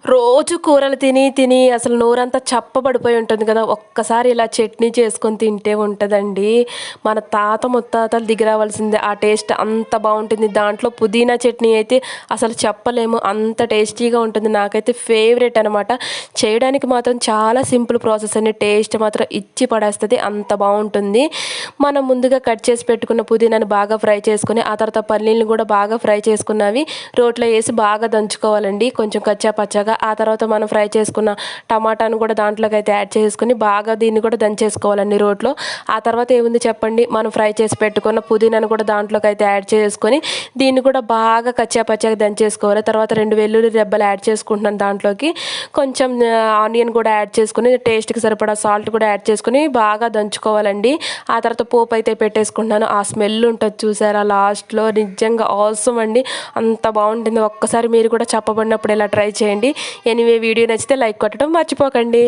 రోజు కూరలు తిని తిని అసలు నోరంతా చప్పబడిపోయి ఉంటుంది కదా. ఒక్కసారి ఇలా చట్నీ చేసుకొని తింటే ఉంటుందండి, మన తాత ముత్తాతలు దిగిరావాల్సిందే. ఆ టేస్ట్ అంత బాగుంటుంది. దాంట్లో పుదీనా చట్నీ అయితే అసలు చెప్పలేము, అంత టేస్టీగా ఉంటుంది. నాకైతే ఫేవరెట్ అనమాట. చేయడానికి మాత్రం చాలా సింపుల్ ప్రాసెస్ అండి, టేస్ట్ మాత్రం ఇచ్చి పడేస్తుంది, అంత బాగుంటుంది. మనం ముందుగా కట్ చేసి పెట్టుకున్న పుదీనాను బాగా ఫ్రై చేసుకొని, ఆ తర్వాత పల్లీలను కూడా బాగా ఫ్రై చేసుకున్నవి రోట్లో వేసి బాగా దంచుకోవాలండి, కొంచెం కచ్చా పచ్చాగా. ఆ తర్వాత మనం ఫ్రై చేసుకున్న టమాటాను కూడా దాంట్లోకి అయితే యాడ్ చేసుకుని బాగా దీన్ని కూడా దంచేసుకోవాలండి రోట్లో. ఆ తర్వాత ఏముంది చెప్పండి, మనం ఫ్రై చేసి పెట్టుకున్న పుదీనాను కూడా దాంట్లోకి అయితే యాడ్ చేసుకొని దీన్ని కూడా బాగా కచ్చా పచ్చాగా దంచేసుకోవాలి. తర్వాత 2 వెల్లుల్లి రెబ్బలు యాడ్ చేసుకుంటున్నాను దాంట్లోకి. కొంచెం ఆనియన్ కూడా యాడ్ చేసుకుని టేస్ట్కి సరిపడా సాల్ట్ కూడా యాడ్ చేసుకుని బాగా దంచుకోవాలండి. ఆ తర్వాత పోపు అయితే పెట్టేసుకుంటున్నాను. ఆ స్మెల్ ఉంటుంది చూసారా లాస్ట్లో, నిజంగా ఆసమ్ అండి, అంత బాగుంటుంది. ఒక్కసారి మీరు కూడా చెప్పబడినప్పుడు ఇలా ట్రై చేయండి. ఎనీవే, వీడియో నచ్చితే లైక్ కొట్టడం మర్చిపోకండి.